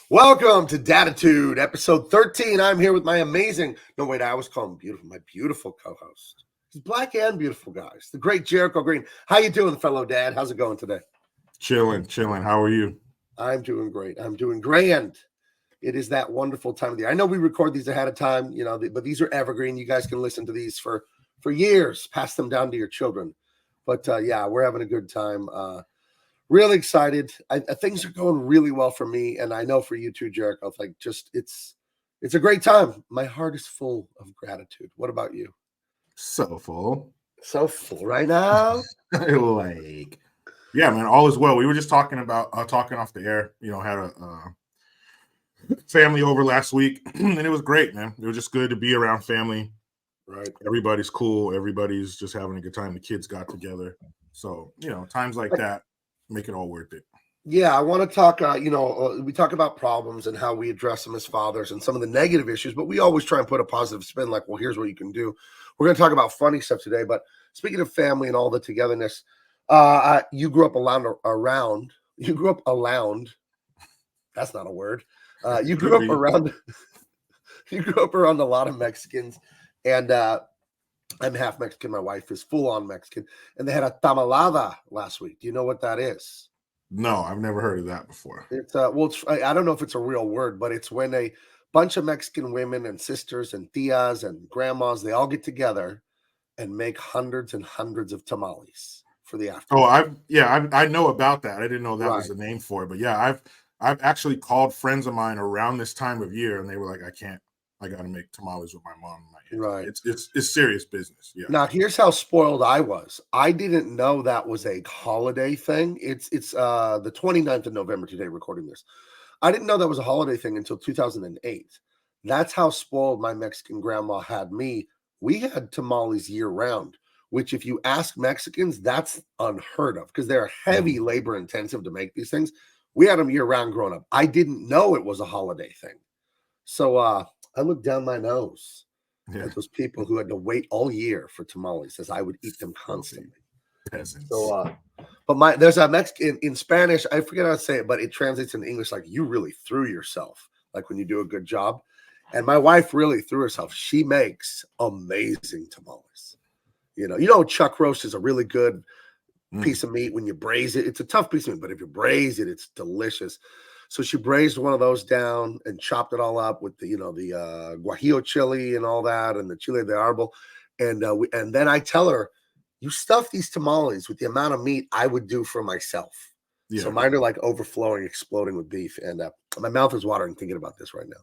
Welcome to Daditude, episode 13. I'm here with my amazing, no wait, I always call him beautiful, my beautiful co-host. He's black and beautiful, guys. The great Jericho Green. How you doing, fellow dad? How's it going today? Chilling. How are you? I'm doing great. I'm doing grand. It is that wonderful time of the year. I know we record these ahead of time, but these are evergreen. You guys can listen to these for years, pass them down to your children. But yeah, we're having a good time. Really excited. Things are going really well for me, and I know for you too, Jericho. It's a great time. My heart is full of gratitude. What about you? So full right now. Yeah, man, all is well. We were just talking about talking off the air. Had a family over last week, and it was great, man. It was just good to be around family. Right. Everybody's cool. Everybody's just having a good time. The kids got together. So, times like that make it all worth it. Yeah, I want to talk, we talk about problems and how we address them as fathers and some of the negative issues, but we always try and put a positive spin like, well, here's what you can do. We're going to talk about funny stuff today, but speaking of family and all the togetherness, you grew up around, that's not a word. You grew up around a lot of Mexicans, and I'm half Mexican. My wife is full-on Mexican. And they had a tamalada last week. Do you know what that is? No, I've never heard of that before. It's I don't know if it's a real word, but it's when a bunch of Mexican women and sisters and tias and grandmas, they all get together and make hundreds and hundreds of tamales for the afternoon. Oh, I know about that. I didn't know that was the name for it. But yeah, I've actually called friends of mine around this time of year, and they were like, I got to make tamales with my mom. Right. It's serious business. Yeah. Now, here's how spoiled I was. I didn't know that was a holiday thing. It's the 29th of November today, recording this. I didn't know that was a holiday thing until 2008. That's how spoiled my Mexican grandma had me. We had tamales year round, which if you ask Mexicans, that's unheard of because they're heavy labor intensive to make these things. We had them year round growing up. I didn't know it was a holiday thing. So I looked down my nose at those people who had to wait all year for tamales, as I would eat them constantly. Peasants. So, but there's a Mexican in Spanish. I forget how to say it, but it translates in English like "you really threw yourself," like when you do a good job. And my wife really threw herself. She makes amazing tamales. Chuck roast is a really good piece of meat when you braise it. It's a tough piece of meat, but if you braise it, it's delicious. So she braised one of those down and chopped it all up with the guajillo chili and all that, and the chile de árbol. And then I tell her, you stuff these tamales with the amount of meat I would do for myself. Yeah. So mine are like overflowing, exploding with beef. And my mouth is watering thinking about this right now.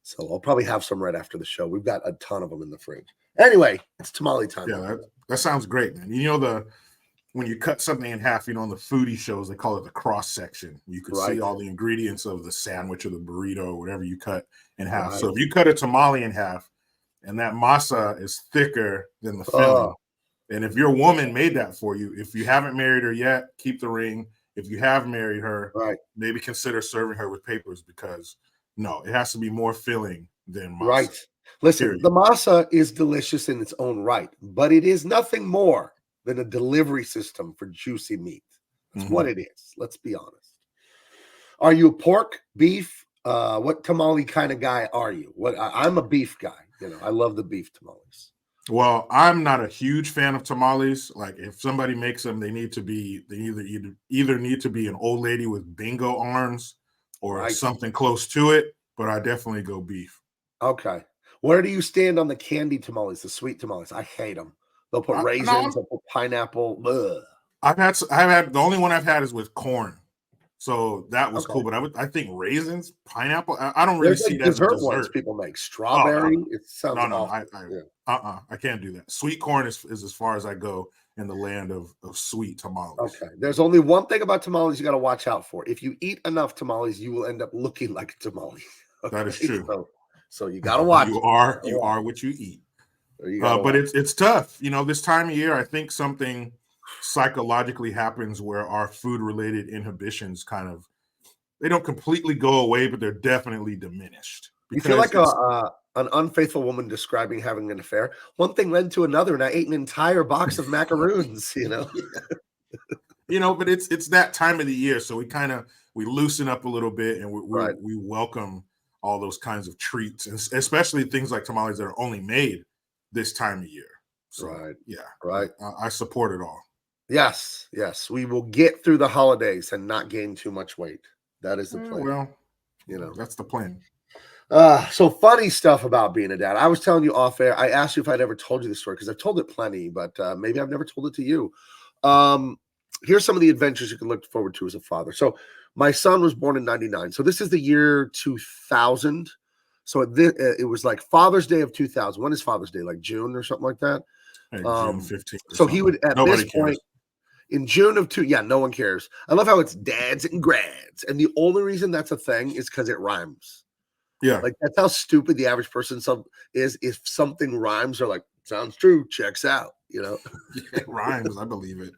So I'll probably have some right after the show. We've got a ton of them in the fridge. Anyway, it's tamale time. Yeah, that sounds great, man. When you cut something in half, on the foodie shows, they call it the cross section. You can see all the ingredients of the sandwich or the burrito or whatever you cut in half. Right. So if you cut a tamale in half and that masa is thicker than the filling, and if your woman made that for you, if you haven't married her yet, keep the ring. If you have married her, maybe consider serving her with papers because, no, it has to be more filling than masa. Right. Listen, the masa is delicious in its own right, but it is nothing more than a delivery system for juicy meat. That's what it is. Let's be honest. Are you pork, beef? What tamale kind of guy are you? I'm a beef guy. I love the beef tamales. Well, I'm not a huge fan of tamales. Like, if somebody makes them, they either need to be an old lady with bingo arms or Right. something close to it. But I definitely go beef. Okay. Where do you stand on the candy tamales, the sweet tamales? I hate them. They'll put raisins, they'll put pineapple. Ugh. I've had the only one I've had is with corn. So that was cool. Okay. But I think raisins, pineapple, I don't really There's see like it as a dessert ones dessert. people make. Oh, no, Strawberry. no. It sounds No, no, no. awful. Yeah. I can't do that. Sweet corn is as far as I go in the land of sweet tamales. Okay. There's only one thing about tamales you got to watch out for. If you eat enough tamales, you will end up looking like a tamale. Okay? That is true. So you got to watch. You are what you eat. But it's tough. This time of year, I think something psychologically happens where our food-related inhibitions they don't completely go away, but they're definitely diminished. You feel like an unfaithful woman describing having an affair. One thing led to another, and I ate an entire box of macaroons. But it's that time of the year, so we loosen up a little bit, and we welcome all those kinds of treats, and especially things like tamales that are only made this time of year. So I support it all. Yes, we will get through the holidays and not gain too much weight. That is the plan. Well, that's the plan. So funny stuff about being a dad. I was telling you off air. I asked you if I'd ever told you this story because I've told it plenty, but maybe I've never told it to you. Here's some of the adventures you can look forward to as a father. So my son was born in 99. So this is the year 2000. So it was like Father's Day of 2000. When is Father's Day? Like June or something like that? June 15th. So he would, at this point, in June of no one cares. I love how it's dads and grads. And the only reason that's a thing is because it rhymes. Yeah. Like, that's how stupid the average person is. If something rhymes, they're like, sounds true, checks out, It rhymes, I believe it.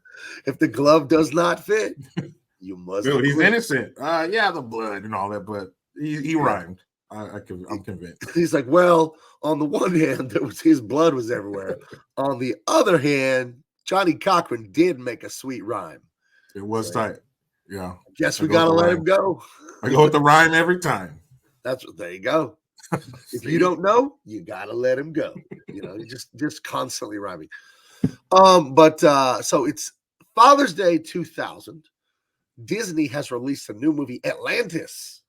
If the glove does not fit, you must. Dude, he's innocent. The blood and all that, but he rhymed. I'm convinced. He's like, well, on the one hand, his blood was everywhere. On the other hand, Johnny Cochran did make a sweet rhyme. It was tight. Yeah. Guess we got to let him go. I go with the rhyme every time. There you go. If you don't know, you got to let him go. Just constantly rhyming. So it's Father's Day 2000. Disney has released a new movie, Atlantis.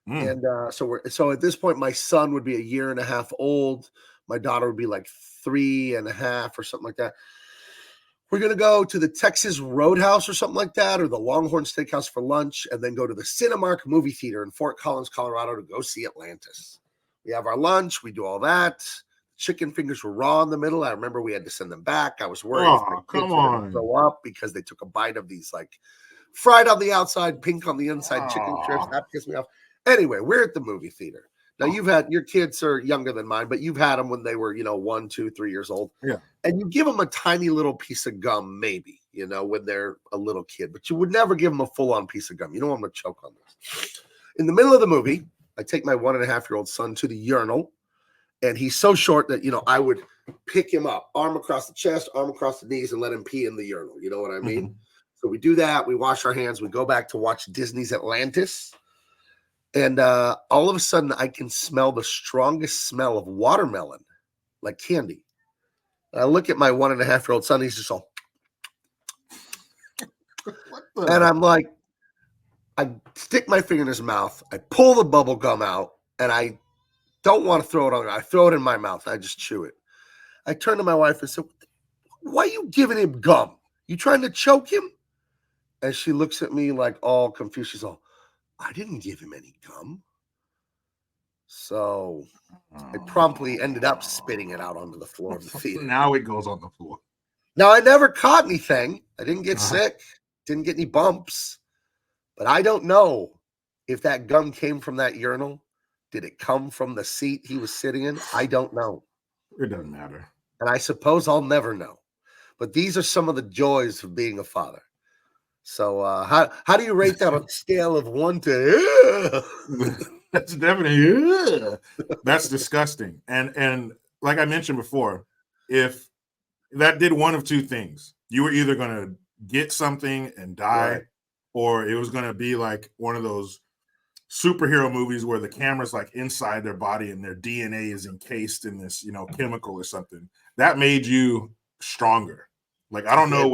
And so at this point, my son would be a year and a half old. My daughter would be like 3.5 or something like that. We're going to go to the Texas Roadhouse or something like that, or the Longhorn Steakhouse for lunch, and then go to the Cinemark movie theater in Fort Collins, Colorado to go see Atlantis. We have our lunch. We do all that. Chicken fingers were raw in the middle. I remember we had to send them back. I was worried if my kids were going to throw up because they took a bite of these like fried on the outside, pink on the inside chicken strips. That pissed me off. Anyway, we're at the movie theater. Now, your kids are younger than mine, but you've had them when they were, 1, 2, 3 years old. Yeah. And you give them a tiny little piece of gum, maybe, when they're a little kid, but you would never give them a full-on piece of gum. You don't want them to choke on this. In the middle of the movie, I take my 1.5-year-old son to the urinal, and he's so short that, I would pick him up, arm across the chest, arm across the knees, and let him pee in the urinal. You know what I mean? Mm-hmm. So we do that. We wash our hands. We go back to watch Disney's Atlantis. And all of a sudden, I can smell the strongest smell of watermelon, like candy. And I look at my 1.5-year-old son. He's just all. And I'm like, I stick my finger in his mouth. I pull the bubble gum out, and I don't want to throw it on. I throw it in my mouth. I just chew it. I turn to my wife and said, "Why are you giving him gum? You trying to choke him?" And she looks at me like all confused. She's all, "I didn't give him any gum." So I promptly ended up spitting it out onto the floor of the theater. Now it goes on the floor. Now, I never caught anything. I didn't get sick. Didn't get any bumps. But I don't know if that gum came from that urinal. Did it come from the seat he was sitting in? I don't know. It doesn't matter. And I suppose I'll never know. But these are some of the joys of being a father. So how do you rate that on a scale of 1 to? That's definitely that's disgusting. And like I mentioned before, if that did one of two things, you were either going to get something and die, right, or it was going to be like one of those superhero movies where the camera's like inside their body and their DNA is encased in this, chemical or something. that made you stronger. Like, I don't know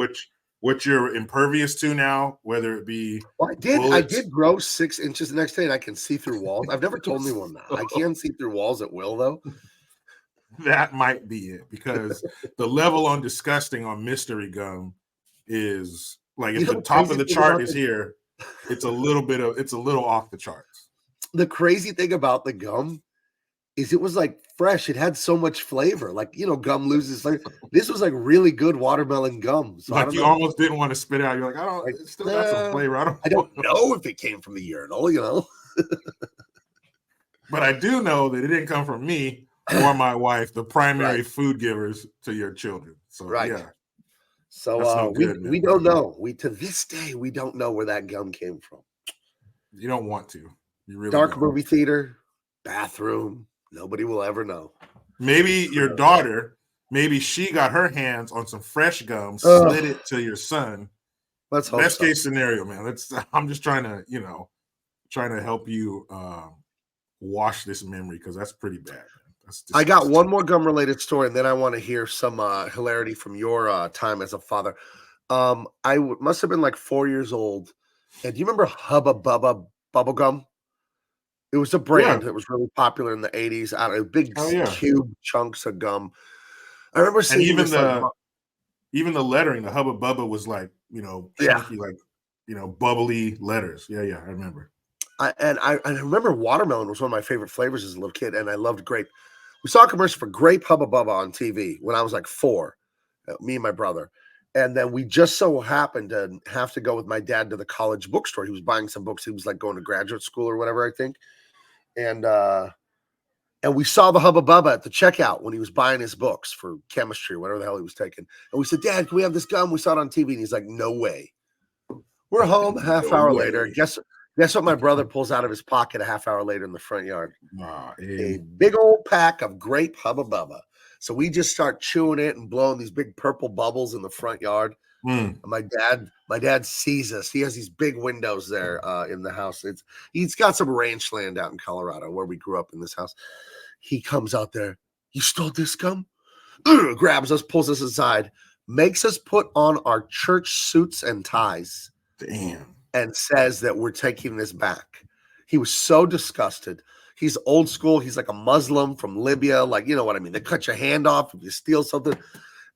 what you're impervious to now, whether it be I bullets. did grow 6 inches the next day, and I can see through walls. I've never told anyone that. I can see through walls at will, though. That might be it, because the level on disgusting on mystery gum is like, if the top of the chart is here, it's a little off the charts. The crazy thing about the gum is it was like fresh. It had so much flavor. Like, gum loses flavor. This was like really good watermelon gum. So like, you almost didn't want to spit it out. You're like, it still got some flavor. I don't know if it came from the urinal, But I do know that it didn't come from me or my wife, the primary food givers to your children. So yeah. So we don't know. To this day, we don't know where that gum came from. You don't want to. You really Dark movie theater, bathroom. Nobody will ever know. Maybe your daughter, maybe she got her hands on some fresh gum, slid it to your son. Let's hope Best case scenario, man. I'm just trying to, help you wash this memory, because that's pretty bad. I got one more gum related story, and then I want to hear some hilarity from your time as a father. I must have been like 4 years old. And do you remember Hubba Bubba bubble gum? It was a brand that was really popular in the 80s. Out of big cube chunks of gum. I remember seeing even the lettering, the Hubba Bubba was like, chunky, like, bubbly letters. Yeah, I remember. I remember watermelon was one of my favorite flavors as a little kid, and I loved grape. We saw a commercial for grape Hubba Bubba on TV when I was like 4, me and my brother. And then we just so happened to have to go with my dad to the college bookstore. He was buying some books. He was like going to graduate school or whatever, I think. And we saw the Hubba Bubba at the checkout when he was buying his books for chemistry or whatever the hell he was taking. And we said, Dad, can we have this gum? We saw it on TV. And he's like, no way. We're home a half hour later. Guess what my brother pulls out of his pocket a half hour later in the front yard? A big old pack of grape Hubba Bubba. So we just start chewing it and blowing these big purple bubbles in the front yard. And my dad sees us. He has these big windows there in the house. He's got some ranch land out in Colorado where we grew up in this house. He comes out there. You stole this gum? Grabs us, pulls us aside, makes us put on our church suits and ties. Damn. And says that we're taking this back. He was so disgusted. He's old school. He's like a Muslim from Libya. Like, you know what I mean? They cut your hand off if you steal something.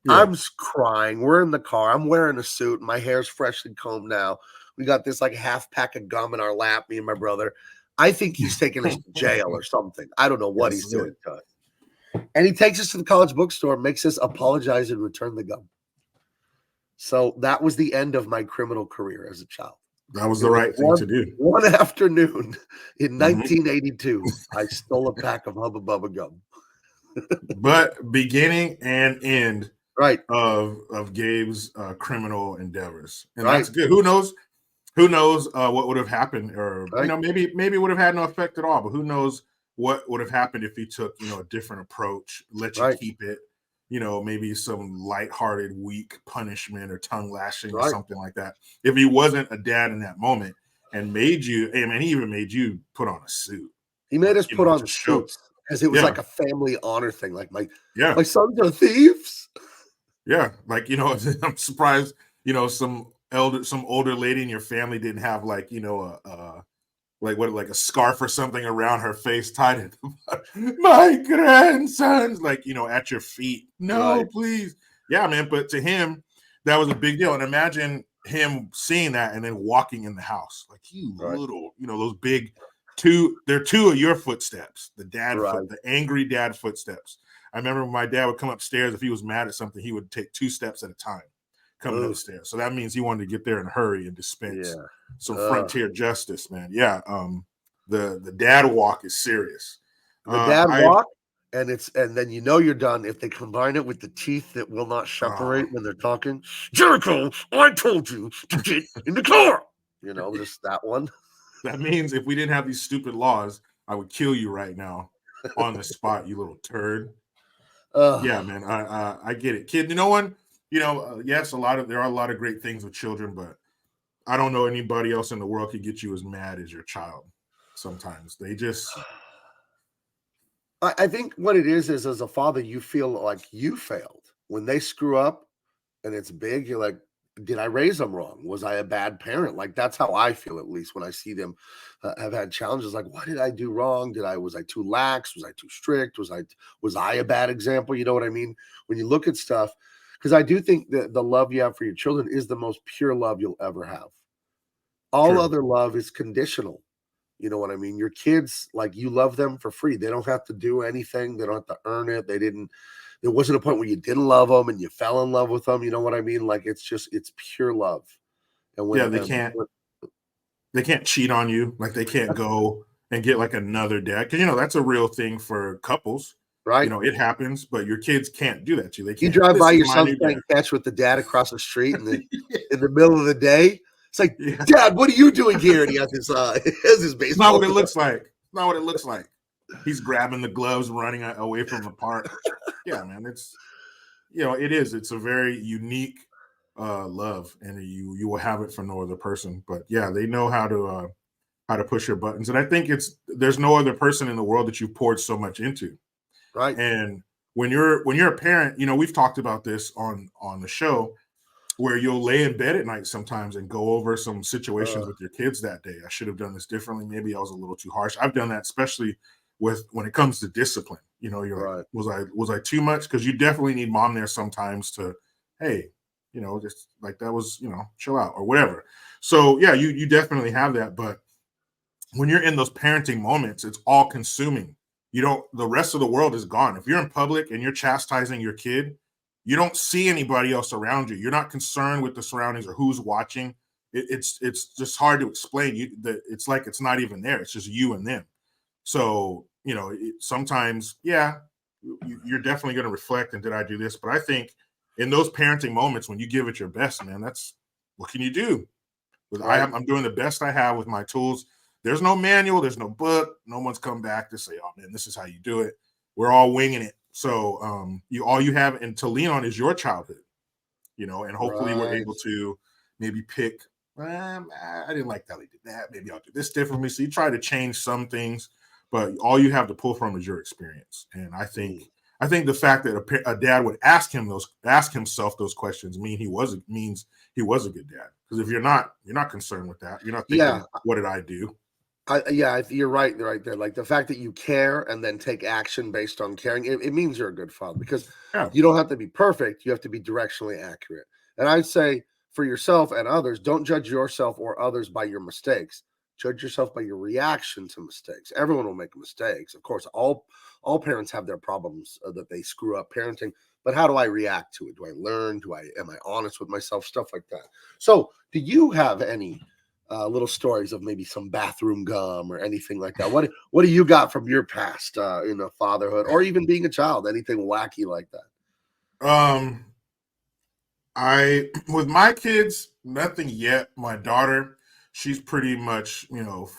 Yeah. I'm crying. We're in the car. I'm wearing a suit. My hair's freshly combed now. We got this like half pack of gum in our lap, me and my brother. I think he's taking us to jail or something. I don't know what he's doing to us. And he takes us to the college bookstore, makes us apologize and return the gum. So that was the end of my criminal career as a child. That was the right thing to do. One afternoon in 1982, I stole a pack of Hubba Bubba gum. But beginning and end of Gabe's criminal endeavors. And that's good. Who knows what would have happened, or maybe it would have had no effect at all, but who knows what would have happened if he took, a different approach, let you keep it, maybe some lighthearted, weak punishment or tongue lashing or something like that. If he wasn't a dad in that moment and made you, he even made you put on a suit. He made us put on suits because it was like a family honor thing. Like my sons are thieves. Yeah. Like, I'm surprised, some older lady in your family didn't have like, like a scarf or something around her face tied in. My grandsons, like, at your feet. No, please. Yeah, man. But to him, that was a big deal. And imagine him seeing that and then walking in the house. Like, you little, those big they're two of your footsteps. The the angry dad footsteps. I remember when my dad would come upstairs, if he was mad at something, he would take 2 steps at a time coming upstairs. So that means he wanted to get there in a hurry and dispense some frontier justice, man. Yeah. The dad walk is serious. The dad walk, and then you're done if they combine it with the teeth that will not separate when they're talking. Jericho, I told you to get in the car. Just that one. That means if we didn't have these stupid laws, I would kill you right now on the spot, you little turd. Yeah, man. I get it, kid. Yes, there are a lot of great things with children, but I don't know anybody else in the world could get you as mad as your child. Sometimes they just. I think what it is as a father, you feel like you failed. when they screw up and it's big, you're like, did I raise them wrong? Was I a bad parent? Like, that's how I feel, at least when I see them have had challenges. Like, what did I do wrong? Was I too lax? Was I too strict? Was I a bad example? You know what I mean? When you look at stuff, because I do think that the love you have for your children is the most pure love you'll ever have. All other love is conditional. You know what I mean? Your kids, like, you love them for free. They don't have to do anything. They don't have to earn it. There wasn't a point where you didn't love them and you fell in love with them. You know what I mean? Like, it's pure love. And when they can't cheat on you. Like, they can't go and get like another dad. Cause that's a real thing for couples. Right. It happens, but your kids can't do that to you. They can't. You drive by your son playing catch with the dad across the street in the middle of the day. It's like, Dad, what are you doing here? And he has his baseball. It's not what it looks like. Not what it looks like. He's grabbing the gloves, running away from the park. Yeah, man. It's it is. It's a very unique love, and you will have it for no other person. But yeah, they know how to push your buttons, and I think there's no other person in the world that you've poured so much into. Right. And when you're a parent, we've talked about this on the show, where you'll lay in bed at night sometimes and go over some situations with your kids that day. I should have done this differently. Maybe I was a little too harsh. I've done that, especially when it comes to discipline. You're right. Was I too much? Because you definitely need mom there sometimes to, hey, just like that was, chill out or whatever. So yeah, you definitely have that. But when you're in those parenting moments, it's all consuming. The rest of the world is gone. If you're in public and you're chastising your kid, you don't see anybody else around you. You're not concerned with the surroundings or who's watching. It's just hard to explain. It's like it's not even there. It's just you and them. So, sometimes, yeah, you're definitely going to reflect, and did I do this? But I think in those parenting moments when you give it your best, man, what can you do? I'm doing the best I have with my tools. There's no manual. There's no book. No one's come back to say, oh, man, this is how you do it. We're all winging it. So all you have and to lean on is your childhood, and hopefully we're able to maybe pick, I didn't like how they did that. Maybe I'll do this differently. So you try to change some things, but all you have to pull from is your experience. And I think the fact that a dad would ask himself those questions means he was a good dad. Because if you're not concerned with that, you're not thinking, what did I do? You're right there. Like, the fact that you care and then take action based on caring, it means you're a good father, because you don't have to be perfect. You have to be directionally accurate. And I'd say for yourself and others, don't judge yourself or others by your mistakes. Judge yourself by your reaction to mistakes. Everyone will make mistakes. Of course, all parents have their problems that they screw up parenting. But how do I react to it? Do I learn? Am I honest with myself? Stuff like that. So, do you have any little stories of maybe some bathroom gum or anything like that? What do you got from your past in fatherhood, or even being a child? Anything wacky like that? With my kids, nothing yet. My daughter, she's pretty much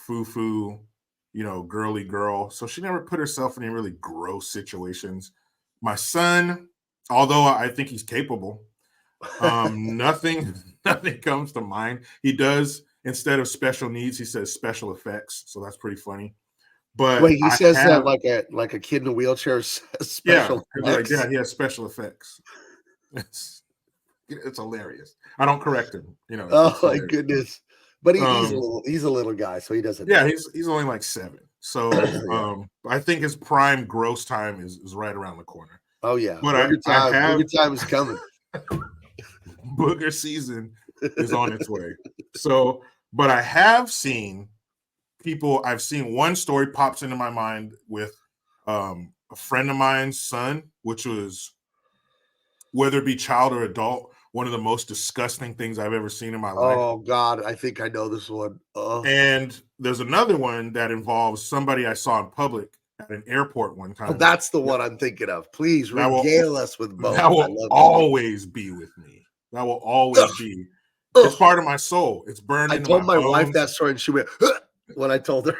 foo-foo, girly girl. So she never put herself in any really gross situations. My son, although I think he's capable, nothing comes to mind. He does. Instead of special needs, he says special effects. So that's pretty funny. But wait, he says that like a kid in a wheelchair says special effects? Like, yeah, he has special effects. It's hilarious. I don't correct him. Oh my goodness! But he's a little guy, so he doesn't. Yeah, he's only like 7. So I think his prime gross time is right around the corner. Oh yeah, but booger time is coming. Booger season is on its way. So, but I have seen people. I've seen one story pops into my mind with a friend of mine's son, which was, whether it be child or adult, one of the most disgusting things I've ever seen in my life. Oh God, I think I know this one. And there's another one that involves somebody I saw in public at an airport one time. Oh, that's the one I'm thinking of. Please regale us with both. That will always be with me. That will always be. It's part of my soul. It's burned into my bones. I told my wife that story, and she went when I told her.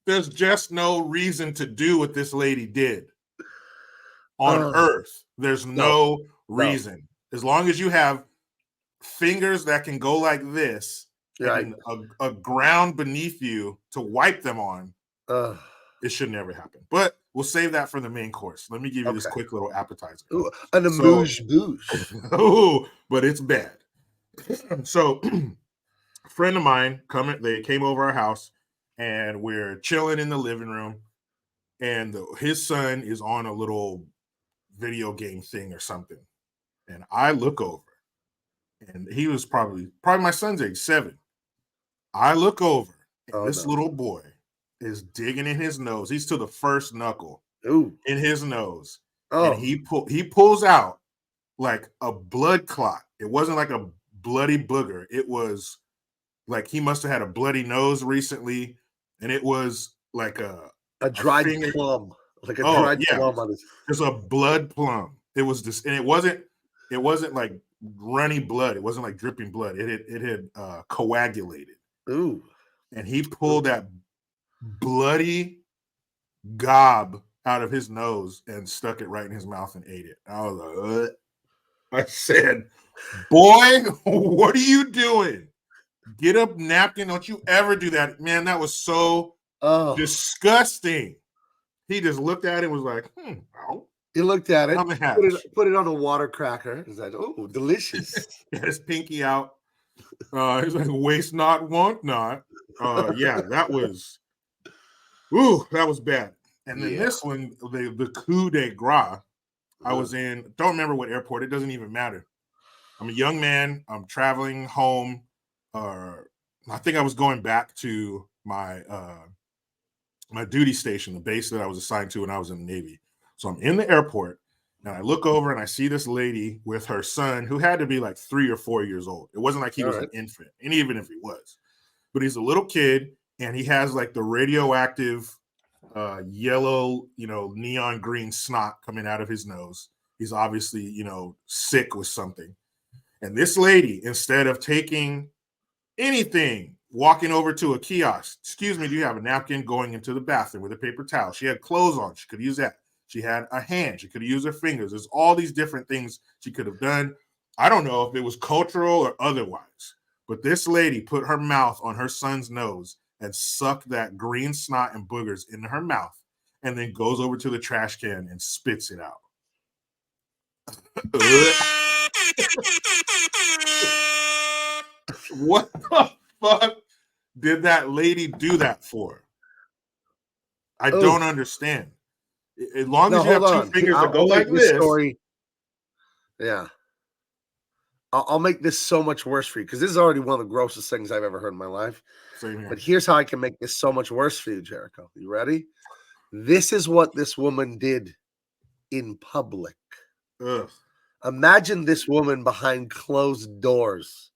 There's just no reason to do what this lady did on earth. There's no reason. As long as you have fingers that can go like this, and a ground beneath you to wipe them on, it should never happen. But We'll save that for the main course. Let me give you this quick little appetizer. Ooh, an amuse-bouche. Oh, but it's bad. So, a friend of mine they came over our house, and we're chilling in the living room, and his son is on a little video game thing or something, and I look over, and he was probably my son's age, 7. I look over, and this little boy is digging in his nose. He's to the first knuckle in his nose, and he pulls out like a blood clot. It wasn't like a bloody booger. It was like he must have had a bloody nose recently, and it was like a dried plum, like a dried plum on his. There's a blood plum. It was just, and it wasn't like runny blood. It wasn't like dripping blood. It had coagulated. Ooh. And he pulled that bloody gob out of his nose and stuck it right in his mouth and ate it. I was like, ugh. I said, boy, what are you doing? Get a napkin. Don't you ever do that. Man, that was so disgusting. He just looked at it and was like, oh. He looked at it, put it on a water cracker. He's like, oh, delicious. Got his pinky out. He's like, waste not, want not. Yeah, that was bad. And then this one, the coup de grace, I was in, don't remember what airport, it doesn't even matter. I'm a young man, I'm traveling home. I think I was going back to my my duty station, the base that I was assigned to when I was in the Navy. So I'm in the airport, and I look over and I see this lady with her son, who had to be like 3 or 4 years old. It wasn't like he was an infant, and even if he was, but he's a little kid, and he has like the radioactive yellow, neon green snot coming out of his nose. He's obviously, sick with something. And this lady, instead of taking anything, walking over to a kiosk, excuse me, do you have a napkin? Going into the bathroom with a paper towel. She had clothes on. She could use that. She had a hand. She could have used her fingers. There's all these different things she could have done. I don't know if it was cultural or otherwise, but this lady put her mouth on her son's nose and sucked that green snot and boogers into her mouth, and then goes over to the trash can and spits it out. What the fuck did that lady do that for? I don't understand. As long as you have two fingers that go like this. Yeah. I'll make this so much worse for you, because this is already one of the grossest things I've ever heard in my life. Same here. But here's how I can make this so much worse for you, Jericho. You ready? This is what this woman did in public. Ugh. Imagine this woman behind closed doors,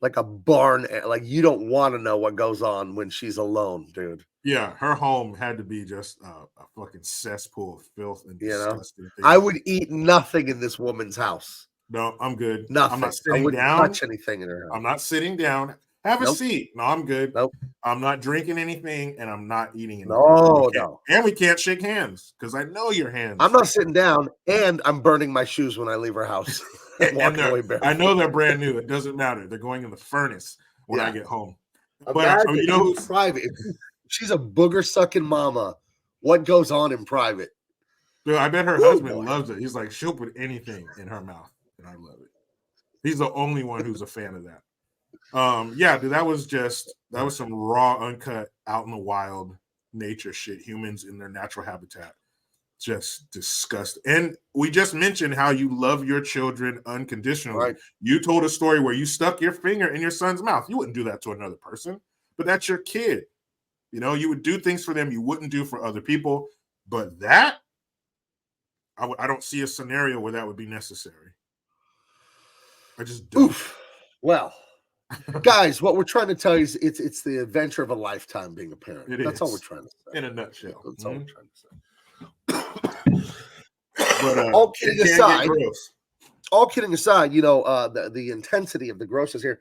like a barn. Like, you don't want to know what goes on when she's alone, dude. Yeah, her home had to be just a fucking cesspool of filth and disgusting things. I would eat nothing in this woman's house. No, I'm good. Nothing. I'm not sitting I wouldn't down. touch anything in her house. I'm not sitting down. Have a seat. No, I'm good. Nope. I'm not drinking anything, and I'm not eating anything. No. And we can't shake hands, because I know your hands. I'm not sitting down, and I'm burning my shoes when I leave her house. I know they're brand new. It doesn't matter. They're going in the furnace when I get home. But who's private? She's a booger sucking mama. What goes on in private? Dude, I bet her husband loves it. He's like, she'll put anything in her mouth, and I love it. He's the only one who's a fan of that. Yeah, dude, that was some raw, uncut, out in the wild nature shit. Humans in their natural habitat. Just disgusting. And we just mentioned how you love your children unconditionally. Right. You told a story where you stuck your finger in your son's mouth. You wouldn't do that to another person, but that's your kid. You would do things for them you wouldn't do for other people. But that, I don't see a scenario where that would be necessary. I just don't. Oof. Well, guys, what we're trying to tell you is it's the adventure of a lifetime being a parent. That's all we're trying to say. In a nutshell. That's all we're trying to say. But, all kidding aside, the intensity of the grosses here,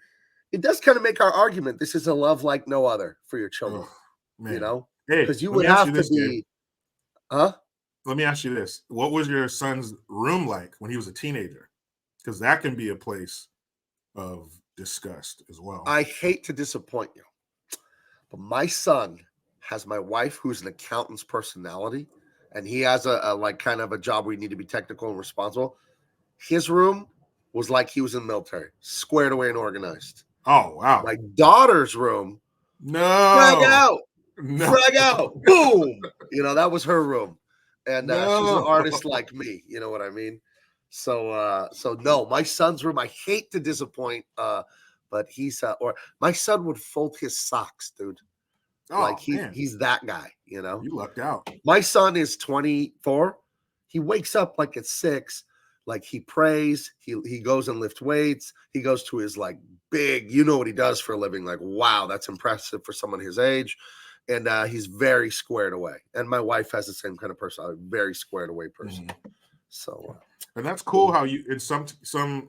it does kind of make our argument. This is a love like no other for your children. Because you would have to be, huh? Let me ask you this: what was your son's room like when he was a teenager? Because that can be a place of disgust as well. I hate to disappoint you, but my son has my wife, who's an accountant's personality. and he has a like kind of a job where you need to be technical and responsible. His room was like he was in the military, squared away and organized. Oh, wow. My daughter's room, frag out, boom. That was her room. And she's an artist like me. You know what I mean? So no, my son's room, I hate to disappoint, but he's or my son would fold his socks, dude. Like he's that guy, You lucked out. My son is 24. He wakes up like at 6. Like he prays, he goes and lifts weights. He goes to his like big, what he does for a living. Like, wow, that's impressive for someone his age. And he's very squared away. And my wife has the same kind of personality, very squared away person. So, and that's cool how you in some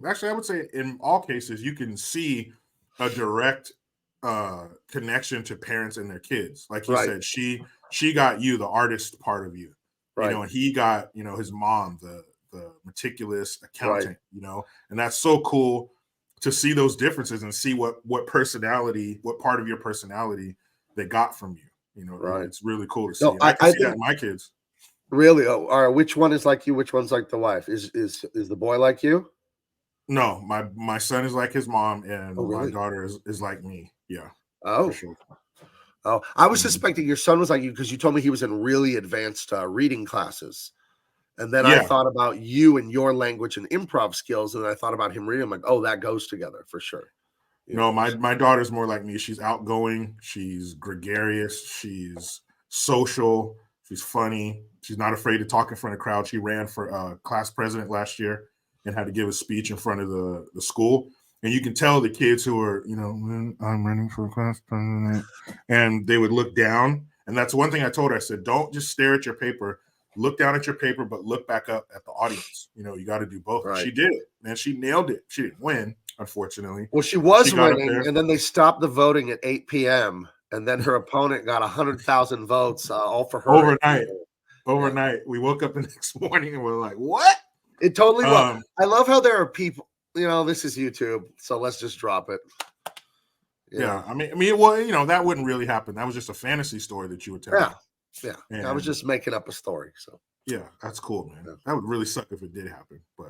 actually I would say in all cases you can see a direct connection to parents and their kids. Like you said, she got you, the artist part of you, and he got his mom, the meticulous accountant, and that's so cool to see those differences and see what personality, what part of your personality they got from you. It's really cool to see. No, I can see that in my kids. Really? Oh, which one is like you? Which one's like the wife? Is the boy like you? No, my son is like his mom, and my daughter is like me. Yeah. Oh, sure. Oh, I was suspecting your son was like you because you told me he was in really advanced reading classes, and then I thought about you and your language and improv skills, and I thought about him reading. I'm like, oh, that goes together for sure. No, my daughter's more like me. She's outgoing. She's gregarious. She's social. She's funny. She's not afraid to talk in front of crowds. She ran for class president last year and had to give a speech in front of the school. And you can tell the kids who are, I'm running for class president, and they would look down. And that's one thing I told her. I said, don't just stare at your paper. Look down at your paper, but look back up at the audience. You got to do both. Right. She did it, and she nailed it. She didn't win, unfortunately. Well, she was winning, and then they stopped the voting at 8 p.m., and then her opponent got 100,000 votes all for her. Overnight. We woke up the next morning, and we're like, what? It totally was. I love how there are people, this is YouTube, so let's just drop it. Yeah. I mean, well, that wouldn't really happen. That was just a fantasy story that you would tell. Yeah. And I was just making up a story. So yeah, that's cool, man. Yeah. That would really suck if it did happen, but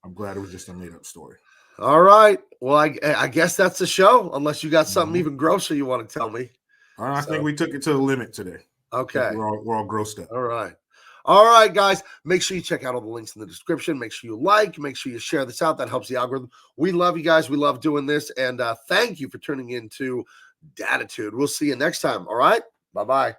I'm glad it was just a made up story. All right. Well, I guess that's the show, unless you got something even grosser you want to tell me. I think we took it to the limit today. Okay. We're all grossed up. All right, guys. Make sure you check out all the links in the description. Make sure you make sure you share this out. That helps the algorithm. We love you guys. We love doing this. And thank you for tuning in to Daditude. We'll see you next time. All right. Bye-bye.